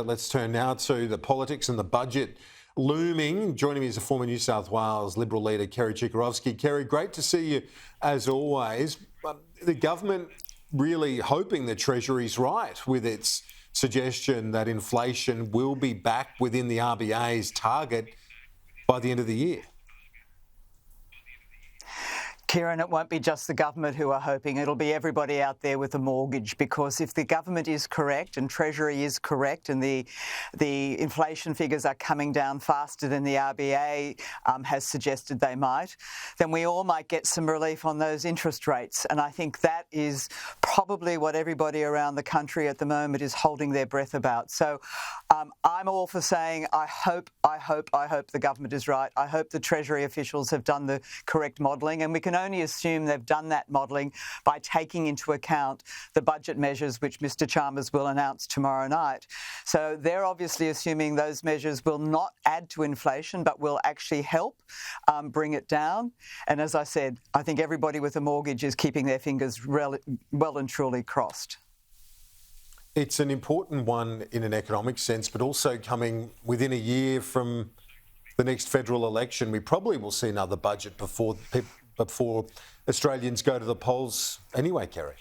Let's turn now to the politics and the budget looming. Joining me is the former New South Wales Liberal leader, Kerry Chikarovski. Kerry, great to see you as always. The government really hoping the Treasury's right with its suggestion that inflation will be back within the RBA's target by the end of the year. Kieran, it won't be just the government who are hoping. It'll be everybody out there with a mortgage, because if the government is correct and Treasury is correct and the inflation figures are coming down faster than the RBA has suggested they might, then we all might get some relief on those interest rates. And I think that is probably what everybody around the country at the moment is holding their breath about. So I'm all for saying I hope the government is right. I hope the Treasury officials have done the correct modelling, and we can only assume they've done that modelling by taking into account the budget measures which Mr Chalmers will announce tomorrow night. So they're obviously assuming those measures will not add to inflation but will actually help bring it down. And as I said, I think everybody with a mortgage is keeping their fingers well and truly crossed. It's an important one in an economic sense, but also coming within a year from the next federal election. We probably will see another budget before Australians go to the polls anyway, Kerry.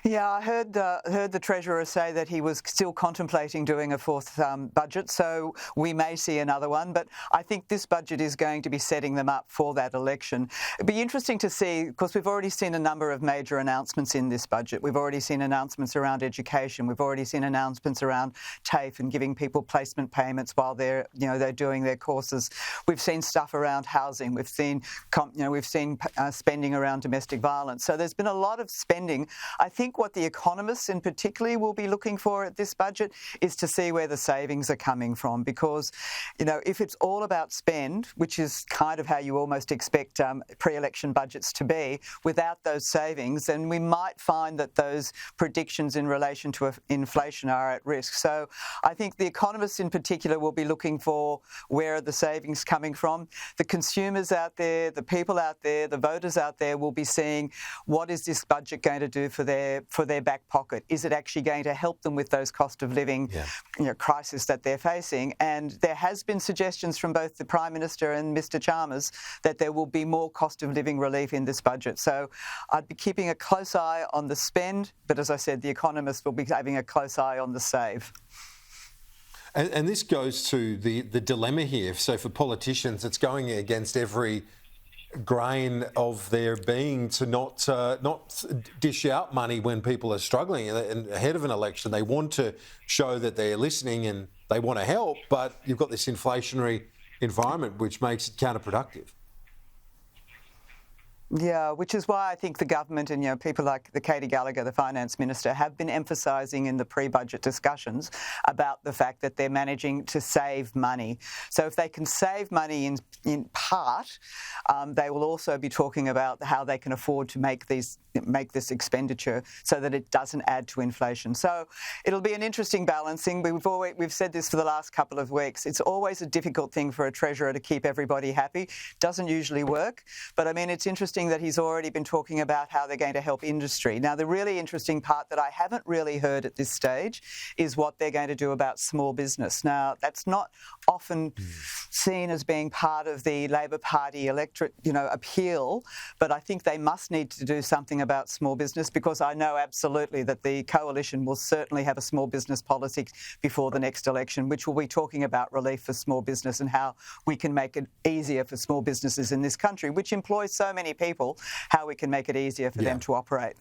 Yeah, I heard the Treasurer say that he was still contemplating doing a fourth budget, so we may see another one. But I think this budget is going to be setting them up for that election. It'd be interesting to see, because we've already seen a number of major announcements in this budget. We've already seen announcements around education. We've already seen announcements around TAFE and giving people placement payments while they're doing their courses. We've seen stuff around housing. We've seen spending around domestic violence. So there's been a lot of spending. I think what the economists in particular will be looking for at this budget is to see where the savings are coming from, because, if it's all about spend, which is kind of how you almost expect pre-election budgets to be, without those savings, then we might find that those predictions in relation to inflation are at risk. So I think the economists in particular will be looking for where are the savings coming from. The consumers out there, the people out there, the voters out there will be seeing what is this budget going to do for their back pocket. Is it actually going to help them with those cost of living crisis that they're facing? And there has been suggestions from both the Prime Minister and Mr Chalmers that there will be more cost of living relief in this budget. So I'd be keeping a close eye on the spend, but as I said, the economists will be having a close eye on the save. And this goes to the dilemma here. So for politicians, it's going against every grain of their being to not dish out money when people are struggling. And ahead of an election, they want to show that they're listening and they want to help, but you've got this inflationary environment which makes it counterproductive. Yeah, which is why I think the government and people like Katie Gallagher, the Finance Minister, have been emphasising in the pre-budget discussions about the fact that they're managing to save money. So if they can save money in part, they will also be talking about how they can afford to make this expenditure so that it doesn't add to inflation. So it'll be an interesting balancing. We've said this for the last couple of weeks. It's always a difficult thing for a treasurer to keep everybody happy. Doesn't usually work, but I mean, it's interesting that he's already been talking about how they're going to help industry. Now, the really interesting part that I haven't really heard at this stage is what they're going to do about small business. Now, that's not often seen as being part of the Labor Party electorate, appeal, but I think they must need to do something about small business, because I know absolutely that the coalition will certainly have a small business policy before the next election, which will be talking about relief for small business and how we can make it easier for small businesses in this country, which employs so many people, how we can make it easier for them to operate.